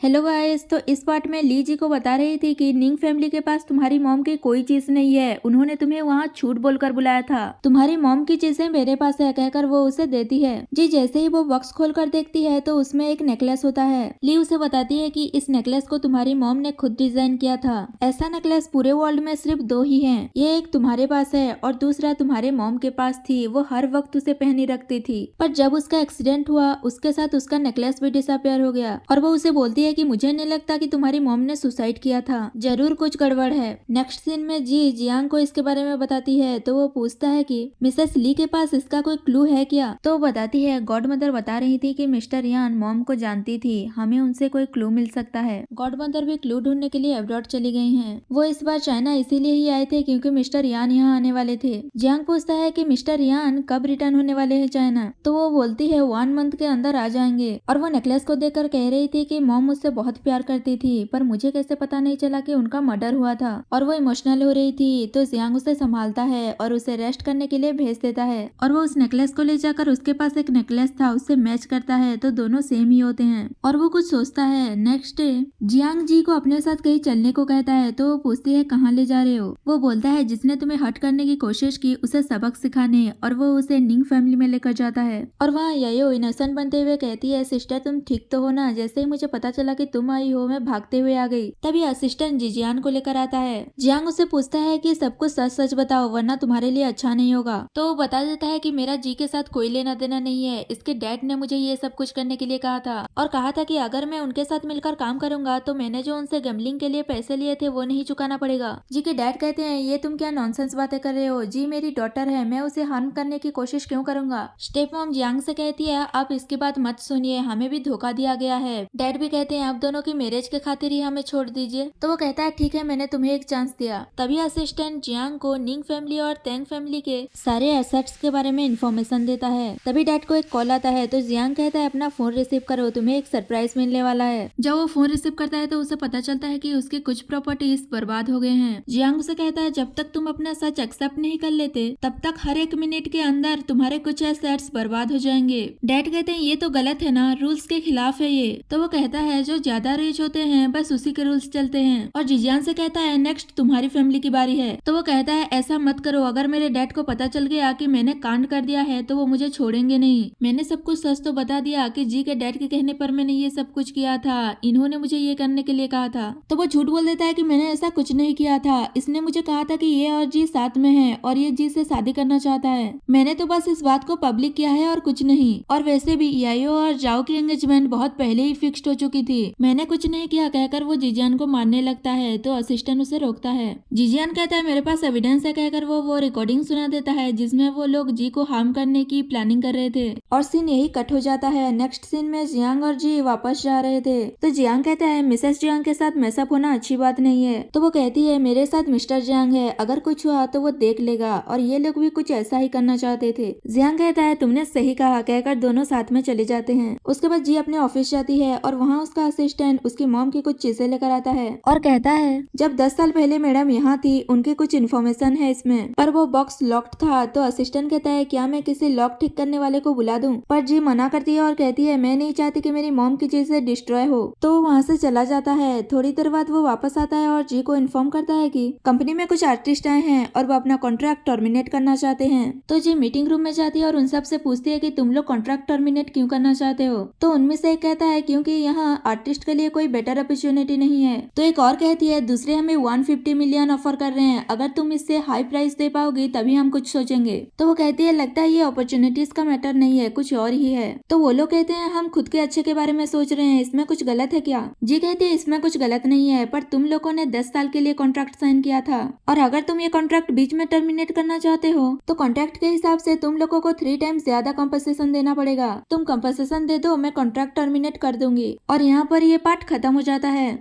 Hello guys, तो इस part में ली जी को बता रही थी कि निंग फैमिली के पास तुम्हारी मॉम की कोई चीज नहीं है। उन्होंने तुम्हें वहाँ झूठ बोलकर बुलाया था। तुम्हारी मॉम की चीजें मेरे पास है कहकर वो उसे देती है। जी जैसे ही वो बॉक्स खोलकर देखती है तो उसमें एक नेकलेस होता है। ली उसे बताती है कि इस नेकलेस को तुम्हारी मॉम ने खुद डिजाइन किया था। ऐसा नेकलेस पूरे वर्ल्ड में सिर्फ 2 ही है। ये एक तुम्हारे पास है और दूसरा तुम्हारे मॉम के पास थी। वो हर वक्त उसे पहनी रखती थी, पर जब उसका एक्सीडेंट हुआ उसके साथ उसका नेकलेस भी डिसअपियर हो गया। और वो उसे बोलती है कि मुझे नहीं लगता कि तुम्हारी मॉम ने सुसाइड किया था, जरूर कुछ गड़बड़ है। नेक्स्ट सीन में जी जियांग को इसके बारे में बताती है तो वो पूछता है कि मिसेस ली के पास इसका कोई क्लू है क्या। तो वो बताती है गॉड मदर बता रही थी कि मिस्टर यान मॉम को जानती थी, हमें उनसे कोई क्लू मिल सकता है। गॉड मदर भी क्लू ढूंढने के लिए अब्रॉड चली गई हैं। वो इस बार चाइना इसीलिए ही आए थे क्योंकि मिस्टर यान यहाँ आने वाले थे। जियांग पूछता है कि मिस्टर यान कब रिटर्न होने वाले हैं चाइना। तो वो बोलती है 1 मंथ के अंदर आ जाएंगे। और वो नेकलेस को देखकर कह रही थी कि मॉम मुझसे बहुत प्यार करती थी, पर मुझे कैसे पता नहीं चला कि उनका मर्डर हुआ था। और वो इमोशनल हो रही थी तो जियांग उसे संभालता है और उसे रेस्ट करने के लिए भेज देता है। और वो उस नेकलेस को ले जाकर उसके पास एक नेकलेस था उससे मैच करता है तो दोनों सेम ही होते हैं। और वो कुछ सोचता है। नेक्स्ट डे जियांग जी को अपने साथ कहीं चलने को कहता है तो वो पूछती है कहाँ ले जा रहे हो। वो बोलता है जिसने तुम्हें हर्ट करने की कोशिश की उसे सबक सिखाने, और वो उसे निंग फैमिली में लेकर जाता है। और वहाँ यायो इनोसेंट बनते हुए कहती है सिस्टर तुम ठीक तो हो ना, जैसे ही मुझे पता चला कि तुम आई हो मैं भागते हुए आ गई। तभी असिस्टेंट जियान को लेकर आता है। जियांग उसे पूछता है कि सब कुछ सच सच बताओ वरना तुम्हारे लिए अच्छा नहीं होगा। तो वो बता देता है कि मेरा जी के साथ कोई लेना देना नहीं है, इसके डैड ने मुझे ये सब कुछ करने के लिए कहा था और कहा था कि अगर मैं उनके साथ मिलकर काम करूंगा तो मैंने जो उनसे गैम्बलिंग के लिए पैसे लिए थे वो नहीं चुकाना पड़ेगा। जी के डैड कहते हैं ये तुम क्या नॉनसेंस बातें कर रहे हो, जी मेरी डॉटर है, मैं उसे हार्म करने की कोशिश क्यों करूंगा। स्टेप मॉम जियांग से कहती है आप इसकी बात मत सुनिए, हमें भी धोखा दिया गया है। डैड भी कहते हैं आप दोनों की मैरिज के खातिर ही हमें छोड़ दीजिए। तो वो कहता है ठीक है मैंने तुम्हें एक चांस दिया। तभी असिस्टेंट जियांग को निंग फैमिली और तेंग फैमिली के सारे एसेट्स के बारे में इंफॉर्मेशन देता है। तभी डैड को एक कॉल आता है तो जियांग कहता है अपना फोन रिसीव करो, तुम्हें एक सरप्राइज मिलने वाला है। जब वो फोन रिसीव करता है तो उसे पता चलता है कि उसके कुछ प्रॉपर्टीज बर्बाद हो गए हैं। जियांग उसे कहता है जब तक तुम अपना सच एक्सेप्ट नहीं कर लेते तब तक हर 1 मिनट के अंदर तुम्हारे कुछ एसेट्स बर्बाद हो जाएंगे। डैड कहते हैं ये तो गलत है ना, रूल्स के खिलाफ है ये। तो वो कहता है जो ज्यादा रिच होते हैं बस उसी के रूल्स चलते हैं। और जिजियान से कहता है नेक्स्ट तुम्हारी फैमिली की बारी है। तो वो कहता है ऐसा मत करो, अगर मेरे डैड को पता चल गया कि मैंने कांड कर दिया है तो वो मुझे छोड़ेंगे नहीं। मैंने सब कुछ सच तो बता दिया कि जी के डैड के कहने पर मैंने ये सब कुछ किया था, इन्होंने मुझे ये करने के लिए कहा था। तो वो झूठ बोल देता है कि मैंने ऐसा कुछ नहीं किया था, इसने मुझे कहा था कि ये और जी साथ में है और ये जी से शादी करना चाहता है। मैंने तो बस इस बात को पब्लिक किया है और कुछ नहीं। और वैसे भी यायो और जाओ की एंगेजमेंट बहुत पहले ही फिक्स्ड हो चुकी थी, मैंने कुछ नहीं किया कहकर वो जिजियान को मारने लगता है तो असिस्टेंट उसे रोकता है। जिजियान कहता है मेरे पास एविडेंस है कहकर वो रिकॉर्डिंग सुना देता है जिसमें वो लोग जी को हार्म करने की प्लानिंग कर रहे थे। और सीन यही कट हो जाता है। नेक्स्ट सीन में जियांग और जी वापस जा रहे थे तो जियांग कहता है मिसेस जियांग के साथ मैसअप होना अच्छी बात नहीं है। तो वो कहती है मेरे साथ मिस्टर जियांग है, अगर कुछ हुआ तो वो देख लेगा। और ये लोग भी कुछ ऐसा ही करना चाहते थे। जियांग कहता है तुमने सही कहा कहकर दोनों साथ में चले जाते हैं। उसके बाद जी अपने ऑफिस जाती है और वहाँ उसका असिस्टेंट उसकी मॉम की कुछ चीजें लेकर आता है और कहता है जब 10 साल पहले मैडम यहाँ थी उनकी कुछ इन्फॉर्मेशन है इसमें, पर वो बॉक्स लॉक्ड था। तो असिस्टेंट कहता है क्या मैं किसी लॉक ठीक करने वाले को बुला दूं, पर जी मना करती है और कहती है मैं नहीं चाहती कि मेरी मॉम की चीजें डिस्ट्रॉय हो। तो वहाँ से चला जाता है। थोड़ी देर बाद वो वापस आता है और जी को इन्फॉर्म करता है कि कंपनी में कुछ आर्टिस्ट आए हैं और वो अपना कॉन्ट्रैक्ट टर्मिनेट करना चाहते हैं। तो जी मीटिंग रूम में जाती है और उन सब से पूछती है कि तुम लोग कॉन्ट्रैक्ट टर्मिनेट क्यों करना चाहते हो। तो उनमें से एक कहता है क्योंकि यहाँ आर्टिस्ट के लिए कोई बेटर अपॉर्चुनिटी नहीं है। तो एक और कहती है दूसरे हमें 150 मिलियन ऑफर कर रहे हैं, अगर तुम इससे हाई प्राइस दे पाओगी तभी हम कुछ सोचेंगे। तो वो कहती है लगता है ये अपॉर्चुनिटीज का मैटर नहीं है, कुछ और ही है। तो वो लोग कहते हैं हम खुद के अच्छे के बारे में सोच रहे हैं, इसमें कुछ गलत है क्या। जी कहती है इसमें कुछ गलत नहीं है, पर तुम लोगों ने 10 साल के लिए कॉन्ट्रैक्ट साइन किया था और अगर तुम ये कॉन्ट्रैक्ट बीच में टर्मिनेट करना चाहते हो तो कॉन्ट्रैक्ट के हिसाब से तुम लोगों को 3 टाइम्स ज्यादा कॉम्पनसेशन देना पड़ेगा। तुम कॉम्पनसेशन दे दो, मैं कॉन्ट्रैक्ट टर्मिनेट कर दूंगी। और यहाँ पर ये पार्ट खत्म हो जाता है।